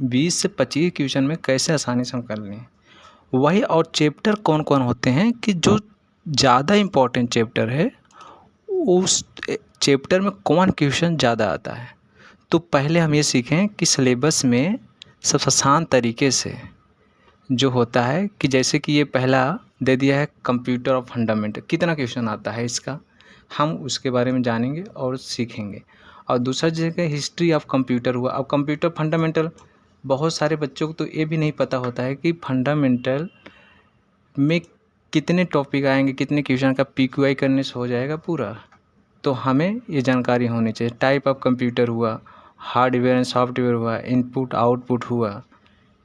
20 से 25 क्वेश्चन में कैसे आसानी से हम कर लें। वही और चैप्टर कौन कौन होते हैं कि जो ज़्यादा इम्पोर्टेंट चैप्टर है उस चैप्टर में कौन क्वेश्चन ज़्यादा आता है। तो पहले हम ये सीखें कि सिलेबस में सबसे आसान तरीके से जो होता है कि जैसे कि ये पहला दे दिया है कंप्यूटर और फंडामेंटल, कितना क्वेश्चन आता है इसका, हम उसके बारे में जानेंगे और सीखेंगे। और दूसरा जगह हिस्ट्री ऑफ कंप्यूटर हुआ। अब कंप्यूटर फंडामेंटल, बहुत सारे बच्चों को तो ये भी नहीं पता होता है कि फंडामेंटल में कितने टॉपिक आएंगे, कितने क्वेश्चन का PQI करने से हो जाएगा पूरा। तो हमें ये जानकारी होनी चाहिए। टाइप ऑफ कंप्यूटर हुआ, हार्डवेयर एंड सॉफ्टवेयर हुआ, इनपुट आउटपुट हुआ,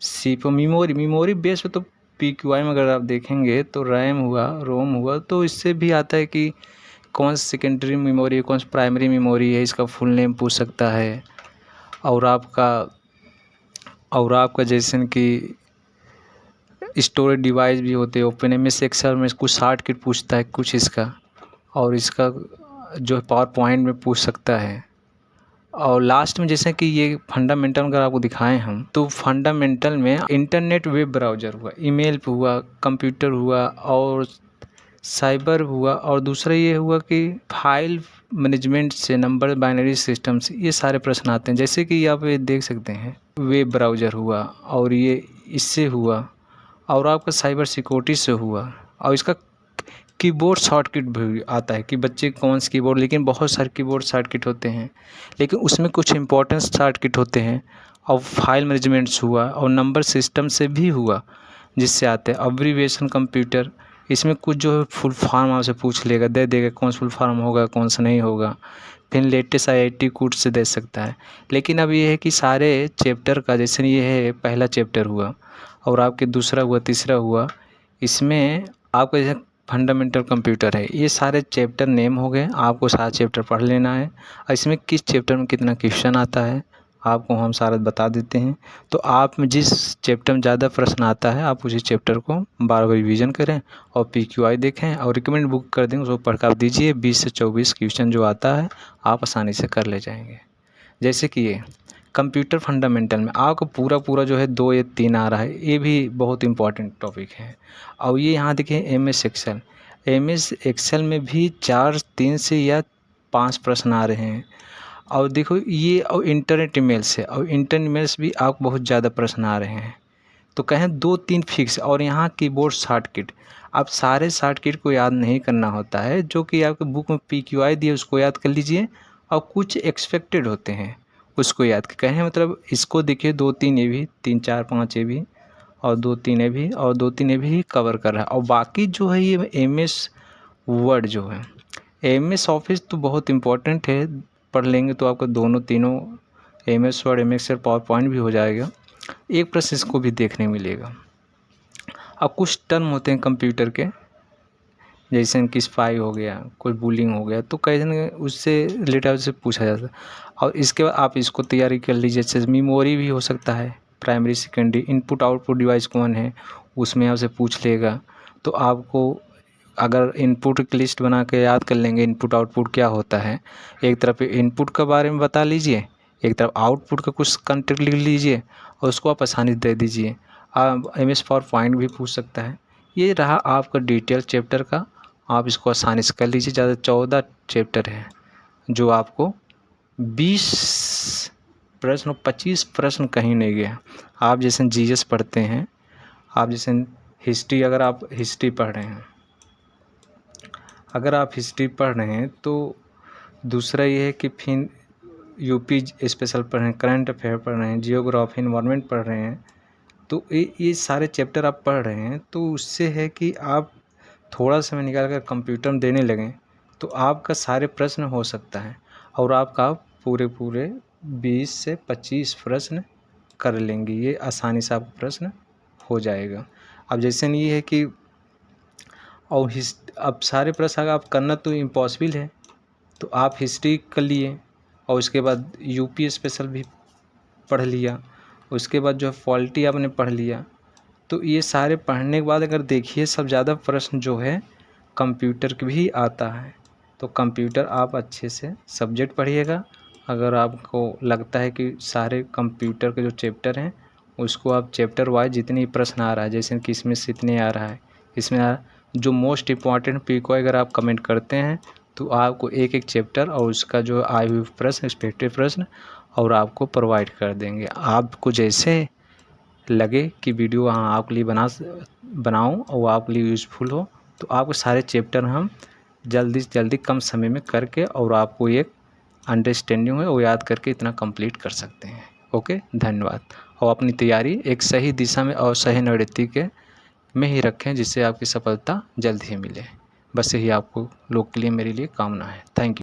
सीपीयू, मेमोरी बेस पे तो PQI में अगर आप देखेंगे तो रैम हुआ, रोम हुआ, तो इससे भी आता है कि कौन सा सेकेंडरी मेमोरी है, कौन सा प्राइमरी मेमोरी है, इसका फुल नेम पूछ सकता है। और आपका जैसे कि स्टोरेज डिवाइस भी होते हैं। OpenMS एक्सेल में कुछ शॉर्टकट पूछता है, कुछ इसका, और इसका जो पावर पॉइंट में पूछ सकता है। और लास्ट में जैसे कि ये फंडामेंटल अगर आपको दिखाएं हम, तो फंडामेंटल में इंटरनेट वेब ब्राउज़र हुआ, ईमेल पे हुआ, कंप्यूटर हुआ और साइबर हुआ, और दूसरा ये हुआ कि फाइल मैनेजमेंट से नंबर बाइनरी सिस्टम से ये सारे प्रश्न आते हैं। जैसे कि आप ये देख सकते हैं वेब ब्राउज़र हुआ, और ये इससे हुआ, और आपका साइबर सिक्योरिटी से हुआ, और इसका कीबोर्ड शॉर्टकट भी आता है कि बच्चे कौन सा कीबोर्ड, लेकिन बहुत सारे कीबोर्ड शॉर्टकट होते हैं, लेकिन उसमें कुछ इंपॉर्टेंस शॉर्टकट होते हैं। और फाइल मैनेजमेंट्स हुआ, और नंबर सिस्टम से भी हुआ, जिससे आते हैं अब्रीविएशन कंप्यूटर। इसमें कुछ जो है फुल फॉर्म आपसे पूछ लेगा, दे देगा कौन सा फुल फॉर्म होगा, कौन सा नहीं होगा। फिर लेटेस्ट IIT कोड से दे सकता है। लेकिन अब ये है कि सारे चैप्टर का, जैसे ये है पहला चैप्टर हुआ, और आपके दूसरा हुआ, तीसरा हुआ, इसमें आपका जैसे फंडामेंटल कंप्यूटर है, ये सारे चैप्टर नेम हो गए। आपको सारा चैप्टर पढ़ लेना है, और इसमें किस चैप्टर में कितना क्वेश्चन आता है आपको हम सारा बता देते हैं। तो आप में जिस चैप्टर में ज़्यादा प्रश्न आता है आप उसी चैप्टर को बार बार रिवीजन करें और PQI देखें, और रिकमेंड बुक कर देंगे उसको पढ़ कर आप दीजिए। 20 से 24 क्वेश्चन जो आता है आप आसानी से कर ले जाएंगे। जैसे कि ये कंप्यूटर फंडामेंटल में आपको पूरा जो है 2 या 3 आ रहा है, ये भी बहुत इंपॉर्टेंट टॉपिक है। और ये यहाँ देखिए MS एक्सेल में भी 3 से या 5 प्रश्न आ रहे हैं। और देखो ये, और इंटरनेट ईमेल से, और इंटरनेट ईमेल से भी आपको बहुत ज़्यादा प्रश्न आ रहे हैं। तो कहें 2-3 फिक्स, और यहाँ कीबोर्ड शॉर्टकट। आप सारे शॉर्टकट को याद नहीं करना होता है, जो कि आपके बुक में PQI दिए उसको याद कर लीजिए, और कुछ एक्सपेक्टेड होते हैं उसको याद कहें। मतलब इसको देखिए 2-3 ये भी, 3-4-5 ये भी, और 2-3 ये भी, और 2-3 ये भी कवर कर रहा है। और बाकी जो है ये MS वर्ड जो है, MS ऑफिस तो बहुत इम्पोर्टेंट है, पढ़ लेंगे तो आपका दोनों तीनों MS word, MS excel, PowerPoint भी हो जाएगा। एक प्रश्न इसको भी देखने मिलेगा। अब कुछ टर्म होते हैं कंप्यूटर के, जैसे कि स्पाई हो गया, कोई बुलिंग हो गया, तो कहीं उससे रिलेटेड से पूछा जाता है। और इसके बाद आप इसको तैयारी कर लीजिए। जैसे मेमोरी भी हो सकता है, primary secondary, input output device कौन है, उसमें आपसे पूछ लेगा। तो आपको अगर इनपुट की लिस्ट बना के याद कर लेंगे इनपुट आउटपुट क्या होता है, एक तरफ इनपुट के बारे में बता लीजिए, एक तरफ आउटपुट का कुछ कंटेंट लिख लीजिए, और उसको आप आसानी से दे दीजिए। MS पावर पॉइंट भी पूछ सकता है। ये रहा आपका डिटेल चैप्टर का, आप इसको आसानी से कर लीजिए। ज़्यादा 14 चैप्टर है, जो आपको 20 प्रश्न, 25 प्रश्न कहीं नहीं गया। आप जैसे GS पढ़ते हैं, आप जैसे हिस्ट्री, अगर आप हिस्ट्री पढ़ रहे हैं, तो दूसरा ये है कि फिर UP स्पेशल पढ़ रहे हैं, करंट अफेयर पढ़ रहे हैं, जियोग्राफी, इन्वायरमेंट पढ़ रहे हैं, तो ये सारे चैप्टर आप पढ़ रहे हैं, तो उससे है कि आप थोड़ा समय निकाल कर कंप्यूटर में देने लगें तो आपका सारे प्रश्न हो सकता है, और आपका पूरे 20 से 25 प्रश्न कर लेंगे। ये आसानी से आपका प्रश्न हो जाएगा। अब जैसे ये है कि और अब सारे प्रश्न अगर आप करना तो इम्पॉसिबल है, तो आप हिस्ट्री कर लिए, और उसके बाद UP स्पेशल भी पढ़ लिया, उसके बाद जो है पॉलिटी आपने पढ़ लिया। तो ये सारे पढ़ने के बाद अगर देखिए सब ज़्यादा प्रश्न जो है कंप्यूटर की भी आता है, तो कंप्यूटर आप अच्छे से सब्जेक्ट पढ़िएगा। अगर आपको लगता है कि सारे कंप्यूटर के जो चैप्टर हैं उसको आप चैप्टर वाइज जितनी प्रश्न आ रहा है, जैसे कि इसमें से इतने आ रहा है, इसमें आ जो मोस्ट इम्पॉर्टेंट पी को अगर आप कमेंट करते हैं तो आपको एक एक चैप्टर और उसका जो आए हुए प्रश्न, रिस्पेक्टिव प्रश्न और आपको प्रोवाइड कर देंगे। आपको जैसे लगे कि वीडियो हाँ आपके लिए बनाऊँ और आपके लिए यूज़फुल हो, तो आपको सारे चैप्टर हम जल्दी से जल्दी कम समय में करके और आपको एक अंडरस्टैंडिंग है वो याद करके इतना कंप्लीट कर सकते हैं। ओके, धन्यवाद। और अपनी तैयारी एक सही दिशा में और सही नृत्य के में ही रखें, जिससे आपकी सफलता जल्द ही मिले। बस यही आपको लोग के लिए, मेरे लिए कामना है। Thank you.